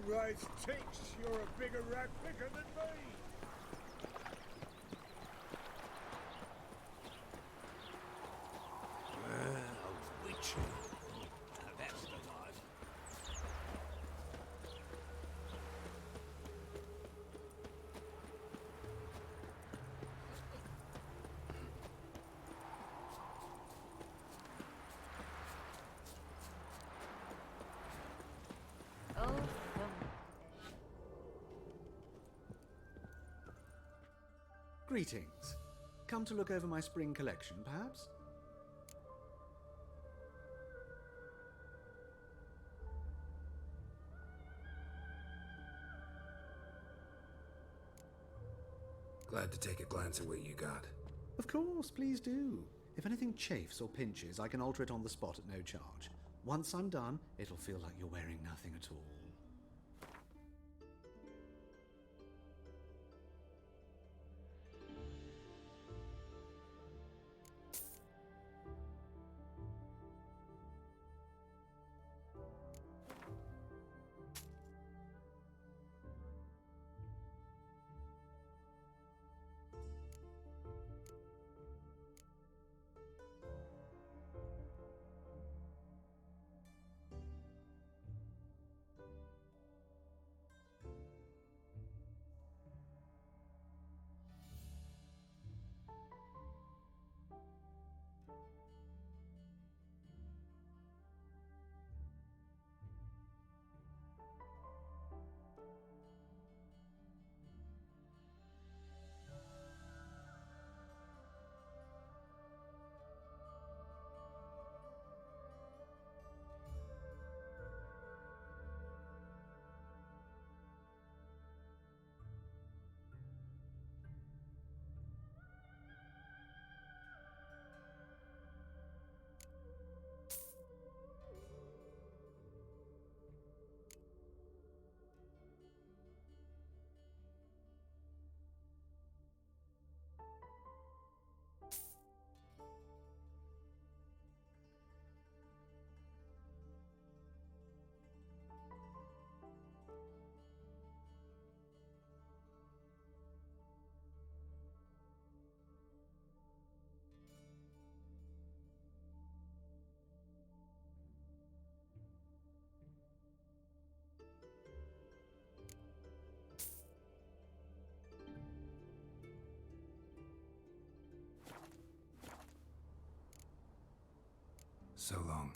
Right, Tix, you're a bigger rat picker than me. A witch. Now that's the life. Greetings. Come to look over my spring collection, perhaps? Glad to take a glance at what you got. Of course, please do. If anything chafes or pinches, I can alter it on the spot at no charge. Once I'm done, it'll feel like you're wearing nothing at all. So long.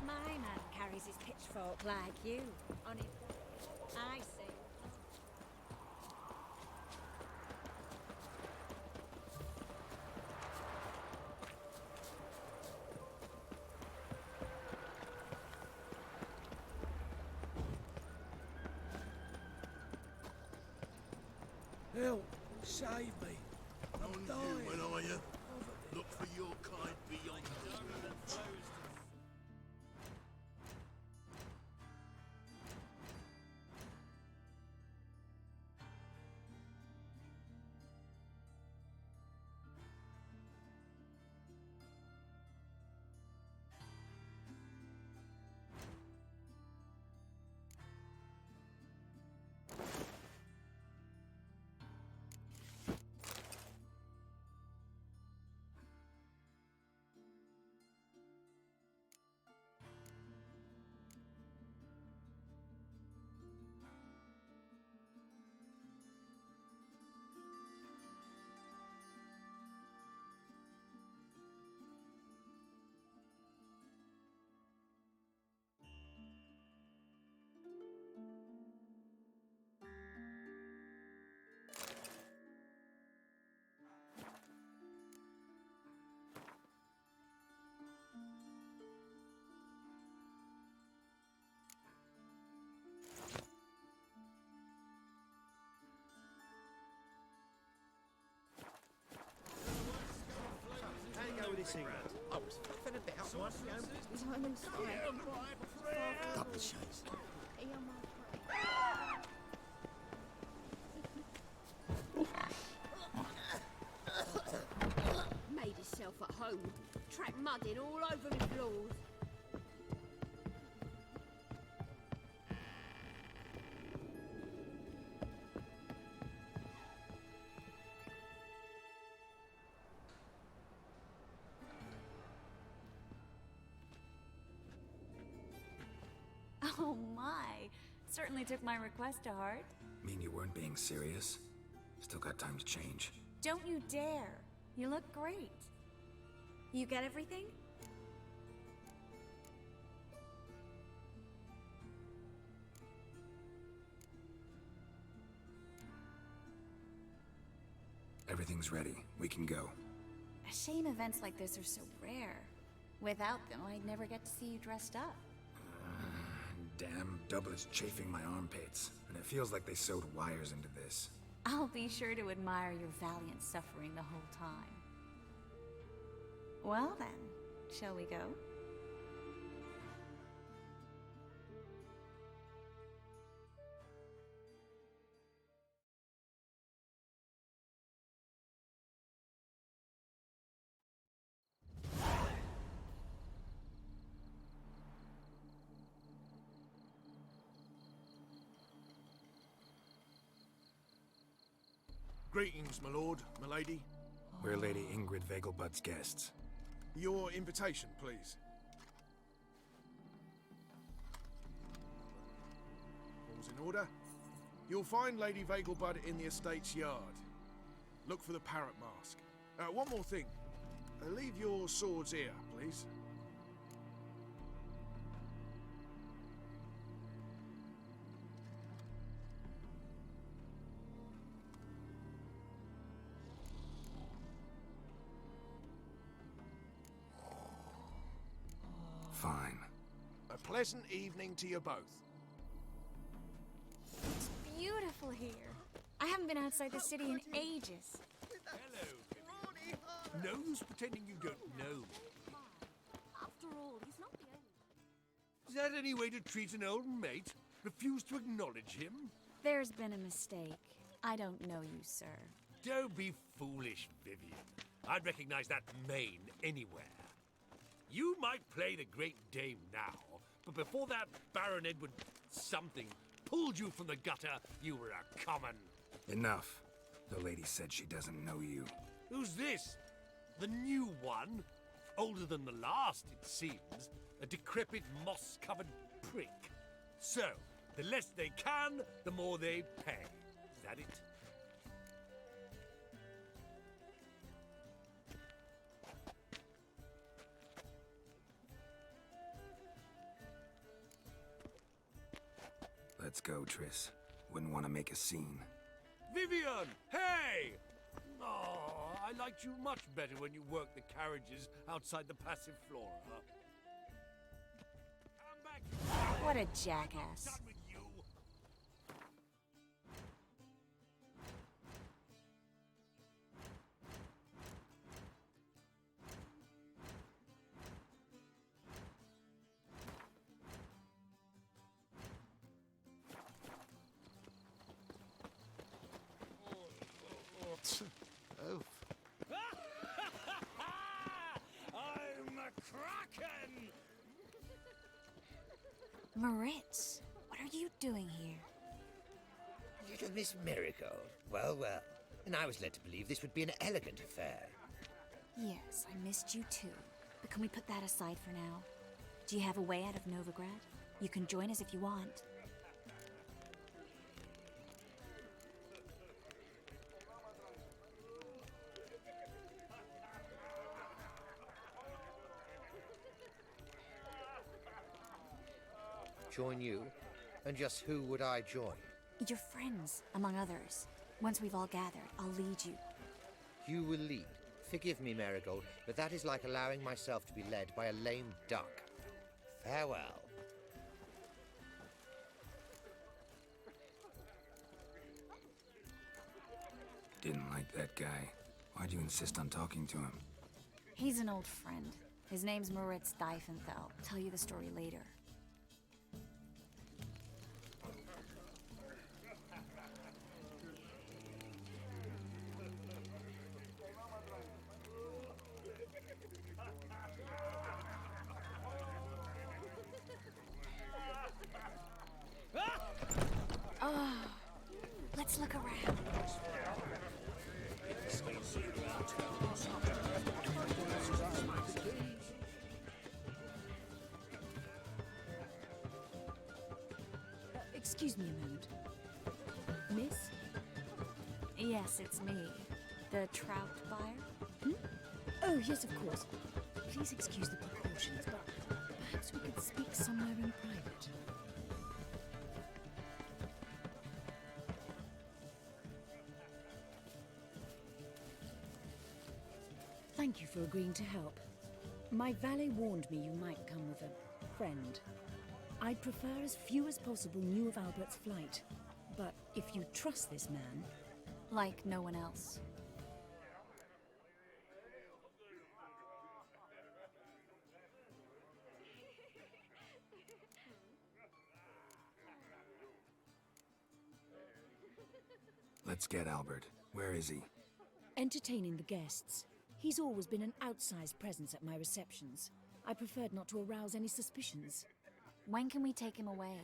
My man carries his pitchfork like you. On his... I see. Help! Save me! I'm dying! Human, are you? Look for your kind beyond the noticing. I was flipping about one double shows. Made himself at home. Track mudding all over me floors. Oh my. Certainly took my request to heart. Mean you weren't being serious? Still got time to change. Don't you dare. You look great. You get everything? Everything's ready. We can go. A shame events like this are so rare. Without them, I'd never get to see you dressed up. Damn doublet's chafing my armpits, and it feels like they sewed wires into this. I'll be sure to admire your valiant suffering the whole time. Well then, shall we go? Greetings, my lord, my lady. We're Lady Ingrid Vegelbud's guests. Your invitation, please. All's in order. You'll find Lady Vegelbud in the estate's yard. Look for the parrot mask. One more thing. Leave your swords here, please. Fine. A pleasant evening to you both. It's beautiful here. I haven't been outside the city in ages. Hello. No use pretending you don't know. After all, he's not the only. Is that any way to treat an old mate? Refuse to acknowledge him? There's been a mistake. I don't know you, sir. Don't be foolish, Vivian. I'd recognize that mane anywhere. You might play the Great Dame now, but before that Baron Edward something pulled you from the gutter, you were a common. Enough. The lady said she doesn't know you. Who's this? The new one? Older than the last, it seems. A decrepit, moss-covered prick. So, the less they can, the more they pay. Is that it? Let's go, Triss. Wouldn't want to make a scene. Vivian! Hey! Oh, I liked you much better when you worked the carriages outside the passive flora. Come back! What a jackass. Done with you! Oh, I'm a kraken! Moritz, what are you doing here? Little Miss Marigold. Well, well. And I was led to believe this would be an elegant affair. Yes, I missed you too. But can we put that aside for now? Do you have a way out of Novigrad? You can join us if you want. Join you? And just who would I join? Your friends, among others. Once we've all gathered, I'll lead you. You will lead. Forgive me, Marigold, but that is like allowing myself to be led by a lame duck. Farewell. Didn't like that guy. Why'd you insist on talking to him? He's an old friend. His name's Moritz Diefenthal. Tell you the story later. Oh, let's look around. Excuse me a moment. Miss? Yes, it's me. The trout buyer? Oh, yes, of course. Please excuse the precautions, but perhaps we could speak somewhere in private. Thank you for agreeing to help. My valet warned me you might come with a friend. I'd prefer as few as possible knew of Albert's flight. But if you trust this man... Like no one else. Let's get Albert. Where is he? Entertaining the guests. He's always been an outsized presence at my receptions. I preferred not to arouse any suspicions. When can we take him away?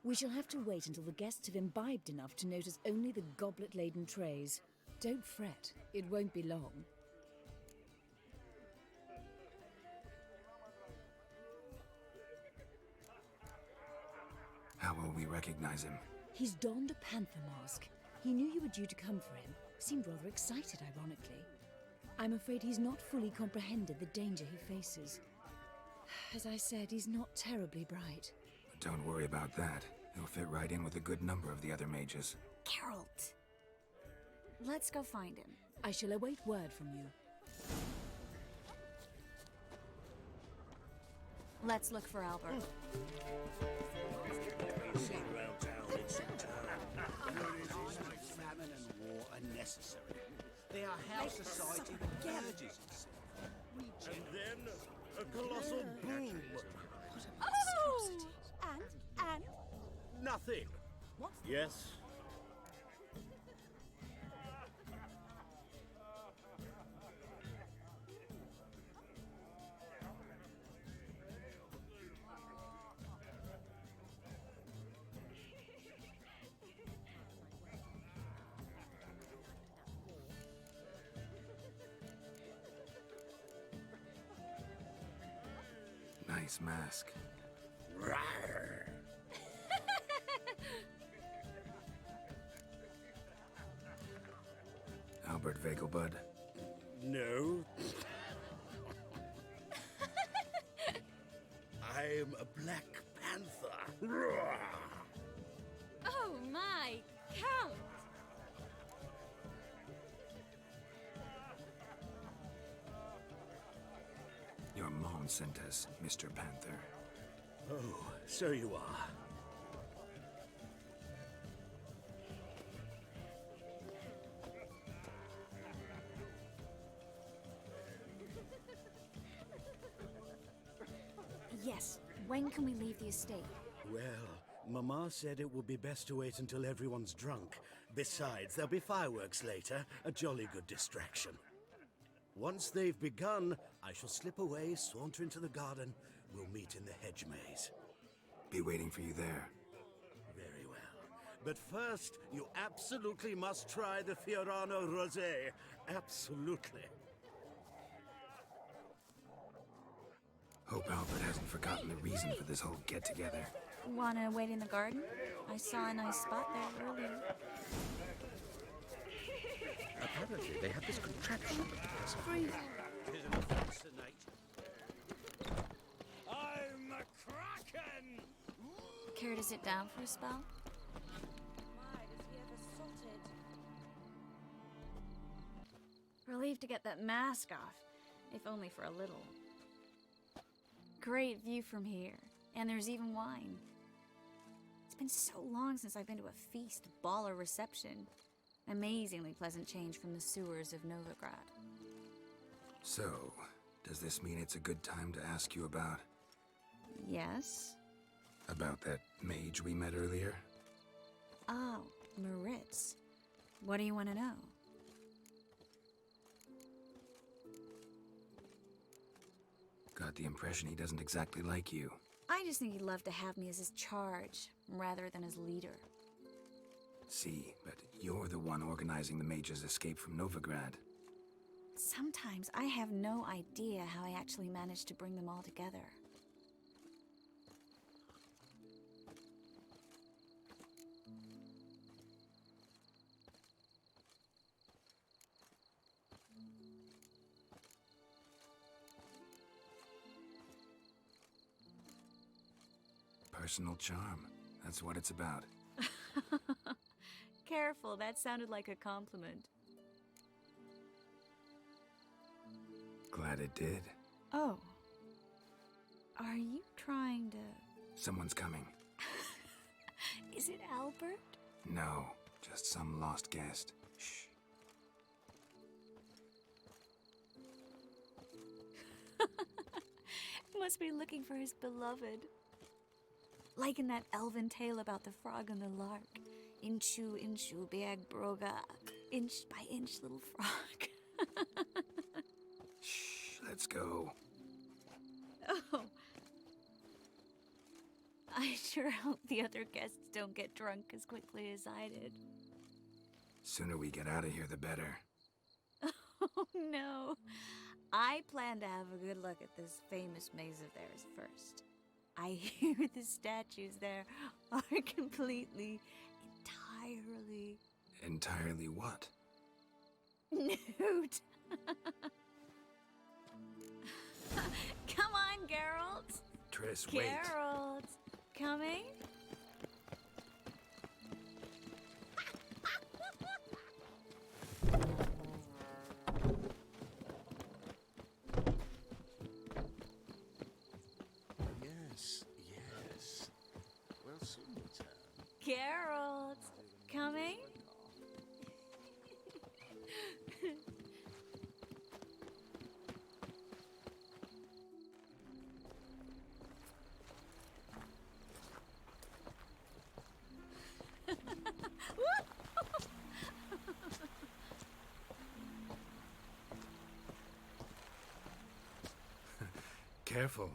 We shall have to wait until the guests have imbibed enough to notice only the goblet-laden trays. Don't fret, it won't be long. How will we recognize him? He's donned a panther mask. He knew you were due to come for him. Seemed rather excited, ironically. I'm afraid he's not fully comprehended the danger he faces. As I said, he's not terribly bright. Don't worry about that. He'll fit right in with a good number of the other mages. Geralt! Let's go find him. I shall await word from you. Let's look for Albert. Famine and war are necessary. They are how society merges itself. And then a colossal boom. Oh! And? Nothing. What? Yes. Nice mask. Rawr. Albert Vegelbud. No. I'm a Black Panther. Rawr. Oh my, Count! Your mom sent us, Mr. Panther. Oh, so you are. Yes. When can we leave the estate? Well, Mama said it would be best to wait until everyone's drunk. Besides, there'll be fireworks later, a jolly good distraction. Once they've begun, I shall slip away, saunter into the garden. We'll meet in the hedge maze. Be waiting for you there. Very well. But first, you absolutely must try the Fiorano Rosé. Absolutely. Hope Albert hasn't forgotten the reason for this whole get-together. Wanna wait in the garden? I saw a nice spot there earlier. Apparently, they have this contraption that does I'm a Kraken! Care to sit down for a spell? Why does he ever sotted? Relieved to get that mask off, if only for a little. Great view from here, and there's even wine. It's been so long since I've been to a feast, ball, or reception. Amazingly pleasant change from the sewers of Novigrad. So, Does this mean it's a good time to ask you about... Yes? about that mage we met earlier? Oh, Maritz. What do you want to know? Got the impression he doesn't exactly like you. I just think he'd love to have me as his charge, rather than his leader. See, but you're the one organizing the mage's escape from Novigrad. Sometimes I have no idea how I actually managed to bring them all together. Personal charm. That's what it's about. Careful, that sounded like a compliment. Glad it did. Oh. Are you trying to... Someone's coming. Is it Albert? No, just some lost guest. Shh. Must be looking for his beloved. Like in that elven tale about the frog and the lark. Inchu, inchu, big broga. Inch by inch, little frog. Shh, let's go. Oh. I sure hope the other guests don't get drunk as quickly as I did. Sooner we get out of here, the better. Oh, no. I plan to have a good look at this famous maze of theirs first. I hear the statues there are completely, entirely... Entirely what? Nude. Come on, Geralt. Triss, wait. Geralt, coming? Yes, yes. We'll soon return. Geralt, coming? Careful.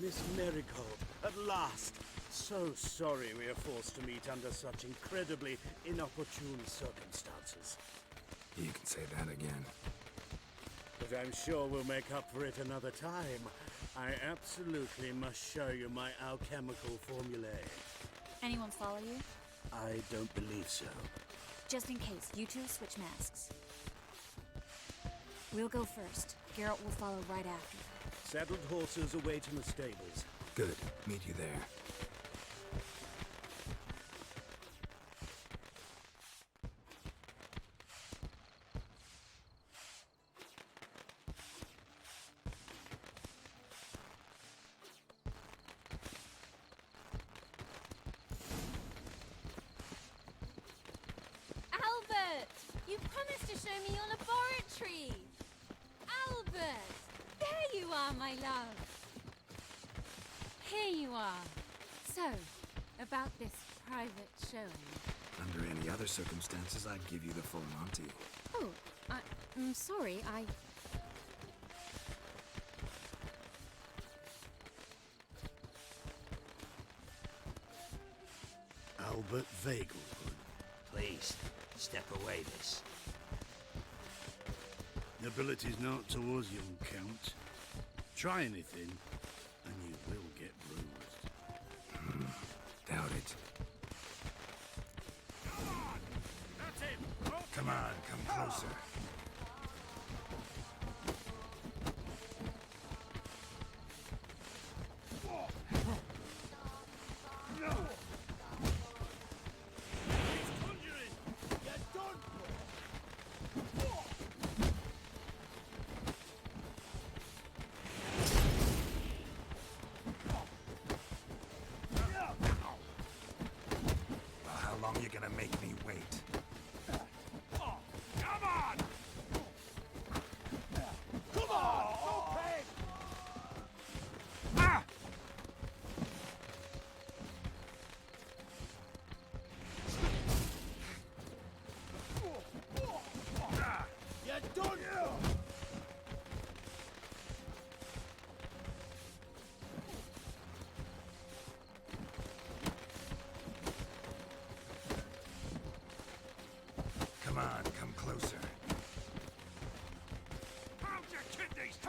Miss Marigold, at last! So sorry we are forced to meet under such incredibly inopportune circumstances. You can say that again. But I'm sure we'll make up for it another time. I absolutely must show you my alchemical formulae. Anyone follow you? I don't believe so. Just in case, you two switch masks. We'll go first. Geralt will follow right after. Saddled horses await in the stables. Good. Meet you there. Albert! You promised to show me your laboratory! Albert! There you are, my love! Here you are. So, about this private showing. Under any other circumstances, I'd give you the full Monty. Oh, I'm sorry, Albert Vagelwood. Please, step away, miss. Nobility's not towards young Count. Try anything, and you will get bruised. Doubt it. That's him! Come on, come closer. beast!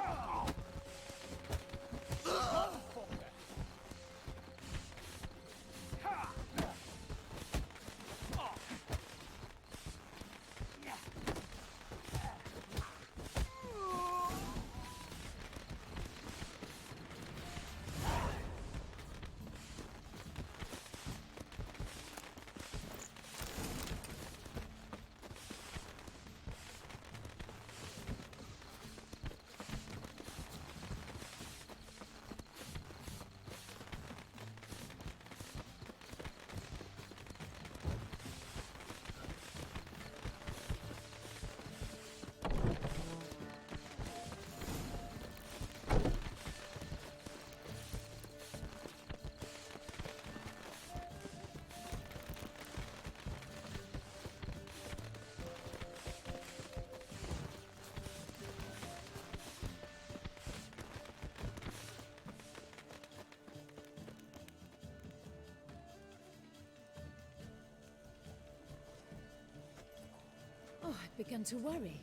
Oh, I'd begun to worry.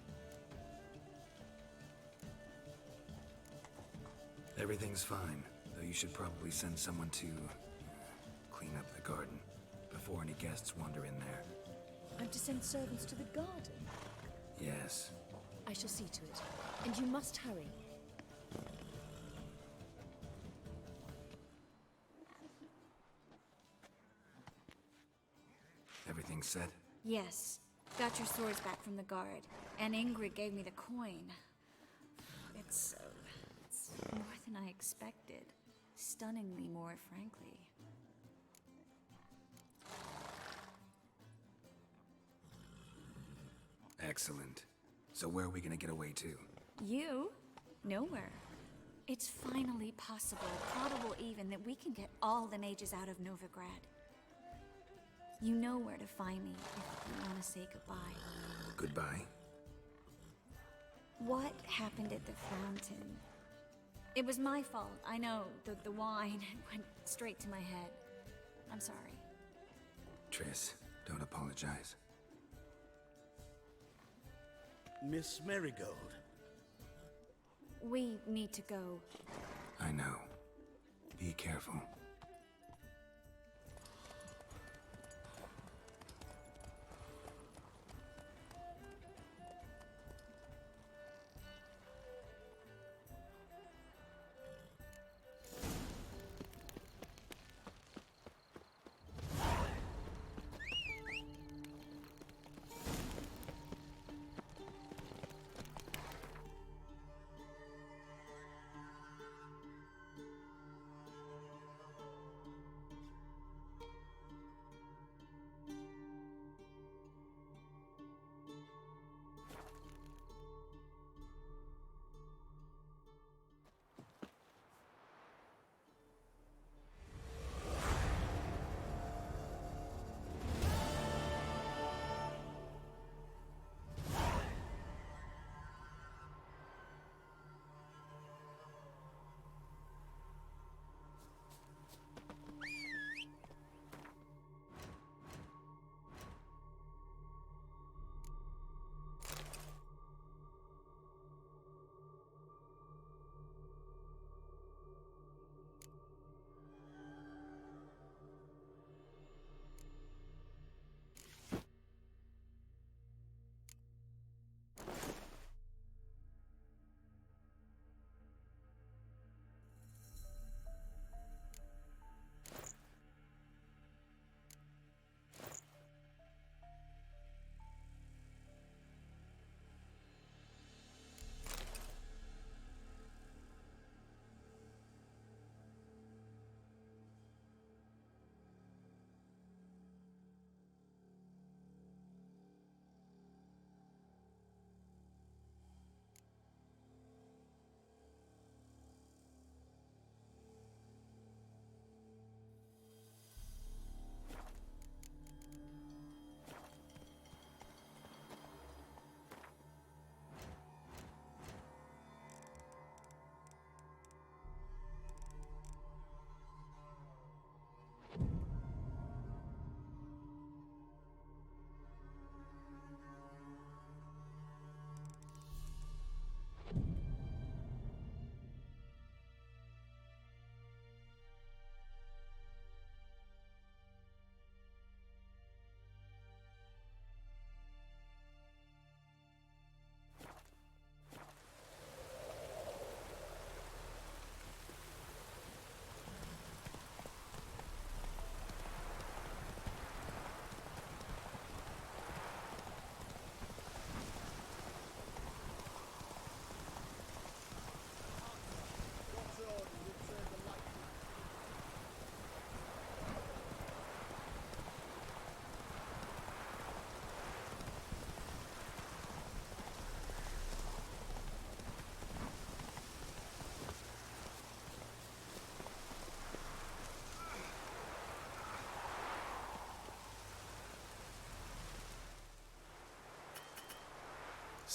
Everything's fine, though you should probably send someone to clean up the garden before any guests wander in there. I'm to send servants to the garden? Yes. I shall see to it. And you must hurry. Everything set? Yes. Got your swords back from the guard. And Ingrid gave me the coin. It's more than I expected. Stunningly more, frankly. Excellent. So where are we gonna get away to? You? Nowhere. It's finally possible, probable even, that we can get all the mages out of Novigrad. You know where to find me if you want to say goodbye. Goodbye? What happened at the fountain? It was my fault, I know. The wine went straight to my head. I'm sorry. Triss, don't apologize. Miss Marigold. We need to go. I know. Be careful.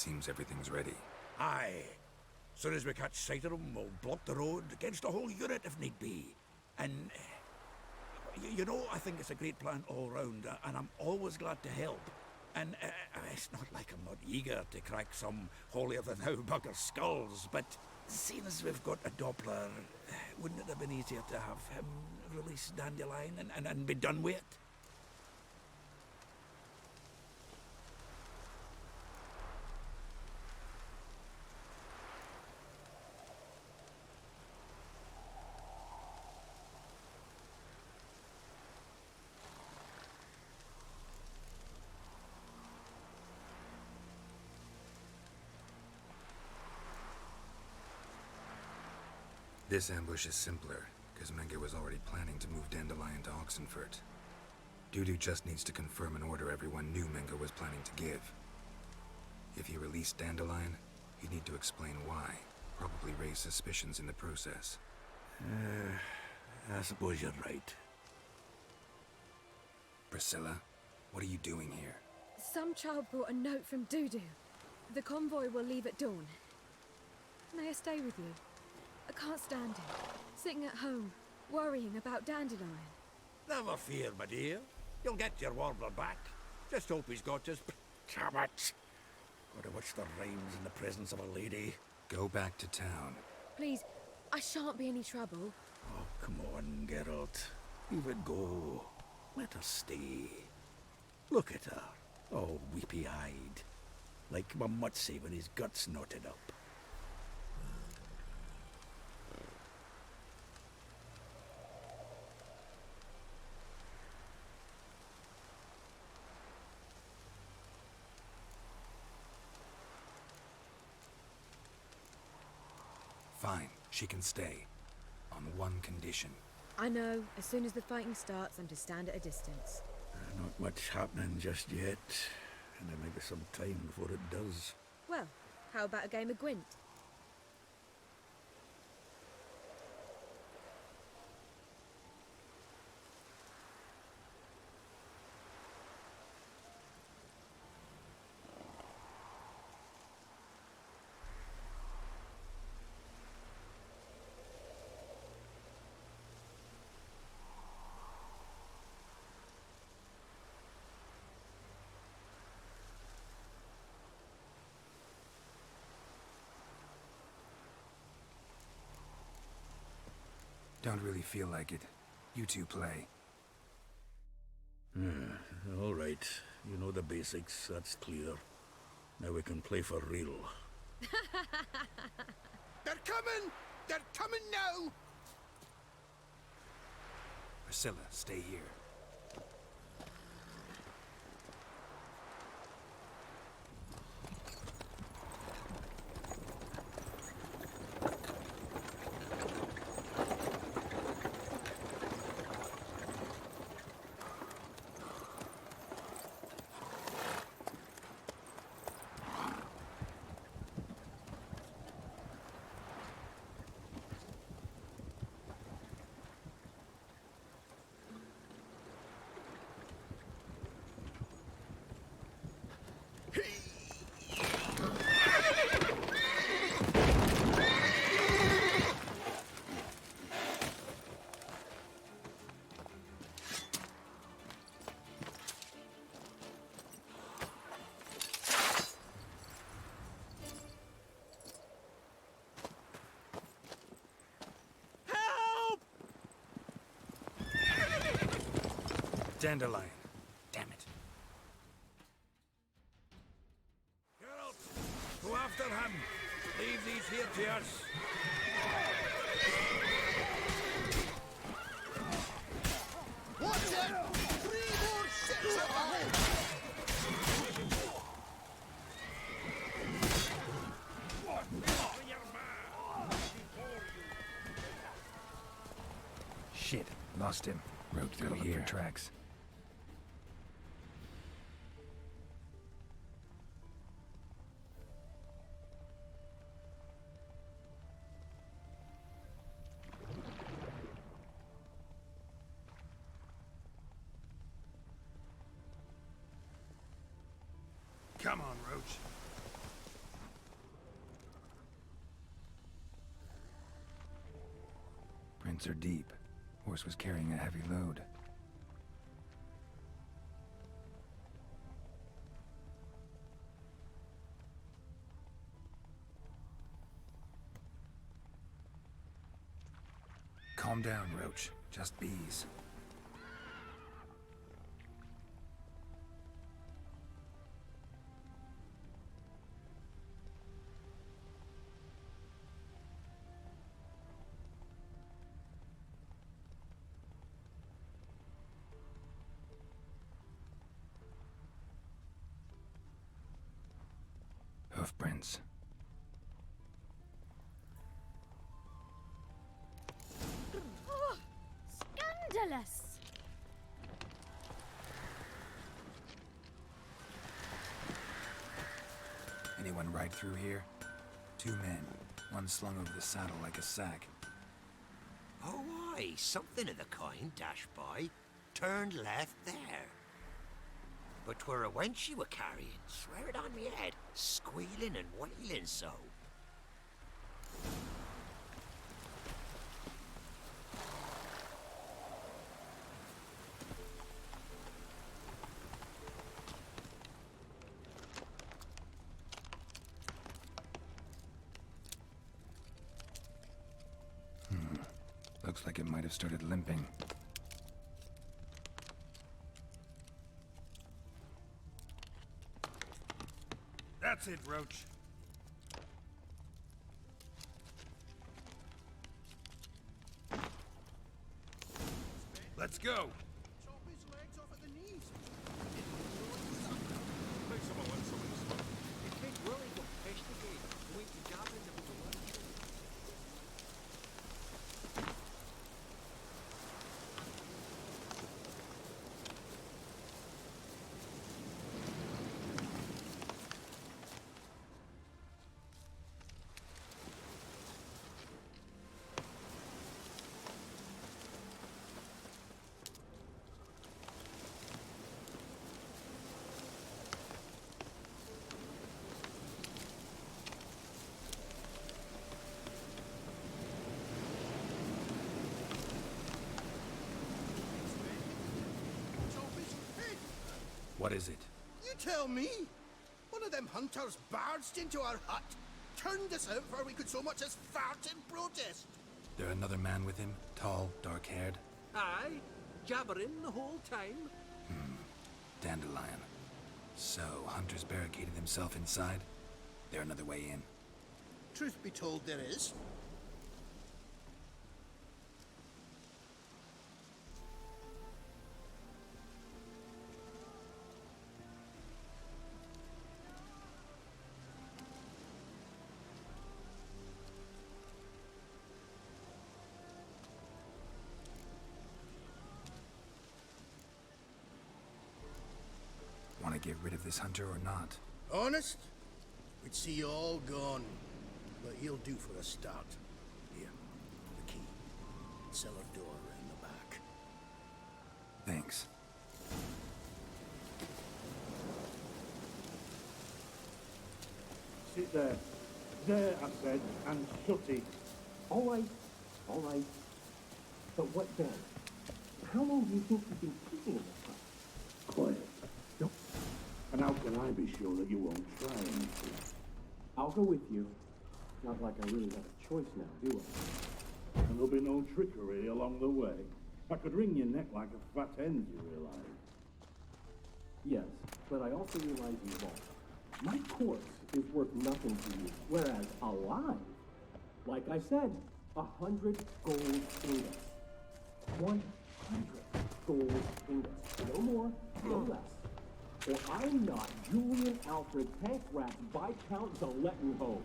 Seems everything's ready. Aye. Soon as we catch sight of them, we'll block the road against the whole unit if need be. And, you know, I think it's a great plan all round, and I'm always glad to help. And it's not like I'm not eager to crack some holier-than-thou bugger's skulls, but seeing as we've got a Doppler, wouldn't it have been easier to have him release Dandelion and be done with it? This ambush is simpler, because Menge was already planning to move Dandelion to Oxenfurt. Dudu just needs to confirm an order everyone knew Menge was planning to give. If he released Dandelion, he'd need to explain why, probably raise suspicions in the process. I suppose you're right. Priscilla, what are you doing here? Some child brought a note from Dudu. The convoy will leave at dawn. May I stay with you? I can't stand it. Sitting at home, worrying about Dandelion. Never fear, my dear. You'll get your warbler back. Just hope he's got his... Damn it! Gotta watch the rhymes in the presence of a lady. Go back to town. Please, I shan't be any trouble. Oh, come on, Geralt. Leave it go. Let her stay. Look at her, all weepy-eyed. Like my mutsy with his guts knotted up. Fine, she can stay. On one condition. I know, as soon as the fighting starts, I'm to stand at a distance. Not much happening just yet. And there may be some time before it does. Well, how about a game of Gwent? Don't really feel like it. You two play. All right. You know the basics, that's clear. Now we can play for real. They're coming! They're coming now! Priscilla, stay here. Dandelion. Damn it. Geralt, go after him. Leave these here to us. Watch it! 3 more ships up ahead! Shit, lost him. Rode through here. Tracks. Come on, Roach. prints are deep. Horse was carrying a heavy load. Calm down, Roach. Just bees. Hoofprints. Oh, scandalous! Anyone ride through here? 2 men. One slung over the saddle like a sack. Oh, aye, something of the kind dashed by. Turned left there. But 'twere a wench you were carrying, swear it on me head, squealing and wailing so. Looks like it might have started limping. That's it, Roach. Let's go. Chop his legs off at the knees. What is it? You tell me. One of them hunters barged into our hut, turned us out before we could so much as fart in protest. There another man with him? Tall, dark-haired? Aye, jabbering the whole time. Dandelion. So, Hunter's barricaded himself inside? There another way in? Truth be told, there is. Want to get rid of this hunter or not? Honest? We'd see you all gone. But he'll do for a start. Here, the key. Cellar door around the back. Thanks. Sit there. There, I said, and shut it. All right. But what then? How long do you think you've been keeping in this hut? Quiet. And how can I be sure that you won't try anything? I'll go with you. Not like I really have a choice now, do I? And there'll be no trickery along the way. I could wring your neck like a fat hen, you realize? Yes, but I also realize you won't. My corpse is worth nothing to you, whereas alive, like I said, 100 gold ingots. 100 gold ingots. No more, no less. Or I'm not Julian Alfred Pankratz Viscount Zalettenhove.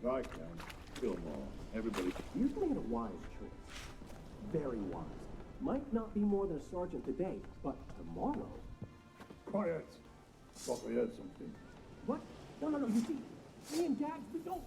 Viscount, Fillmore, everybody. You've made a wise choice. Very wise. Might not be more than a sergeant today, but tomorrow... Quiet! Thought I heard something. What? No, you see, me and Dags, we don't...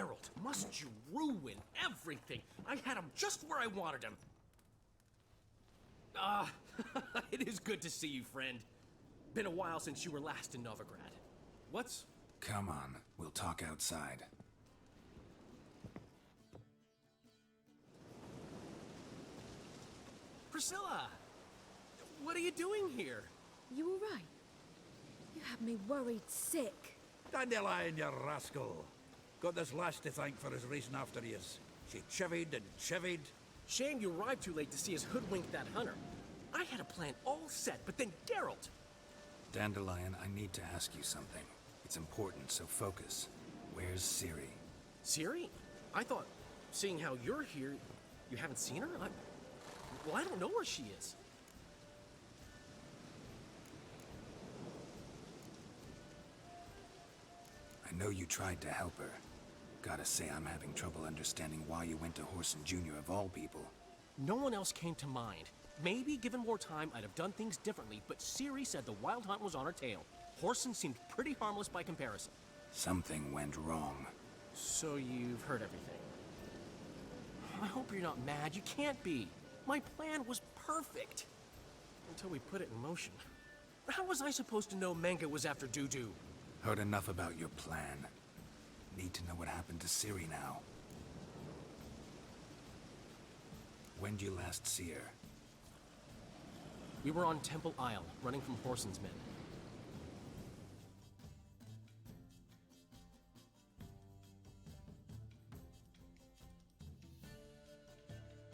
Geralt, must you ruin everything? I had him just where I wanted him. It is good to see you, friend. Been a while since you were last in Novigrad. What's... Come on, we'll talk outside. Priscilla! What are you doing here? You all right? You had me worried sick. Dandelion, you rascal. Got this lass to thank for his racing after yous. She chivied and chivied. Shame you arrived too late to see us hoodwink that hunter. I had a plan all set, but then Geralt... Dandelion, I need to ask you something. It's important, so focus. Where's Ciri? Ciri? I thought, seeing how you're here, you haven't seen her? Well, I don't know where she is. I know you tried to help her. Gotta say, I'm having trouble understanding why you went to Whoreson Jr. of all people. No one else came to mind. Maybe, given more time, I'd have done things differently, but Ciri said the Wild Hunt was on her tail. Whoreson seemed pretty harmless by comparison. Something went wrong. So you've heard everything. I hope you're not mad. You can't be. My plan was perfect. Until we put it in motion. How was I supposed to know Manga was after Dudu? Heard enough about your plan. Need to know what happened to Ciri now. When'd you last see her? We were on Temple Isle, running from Whoreson's men.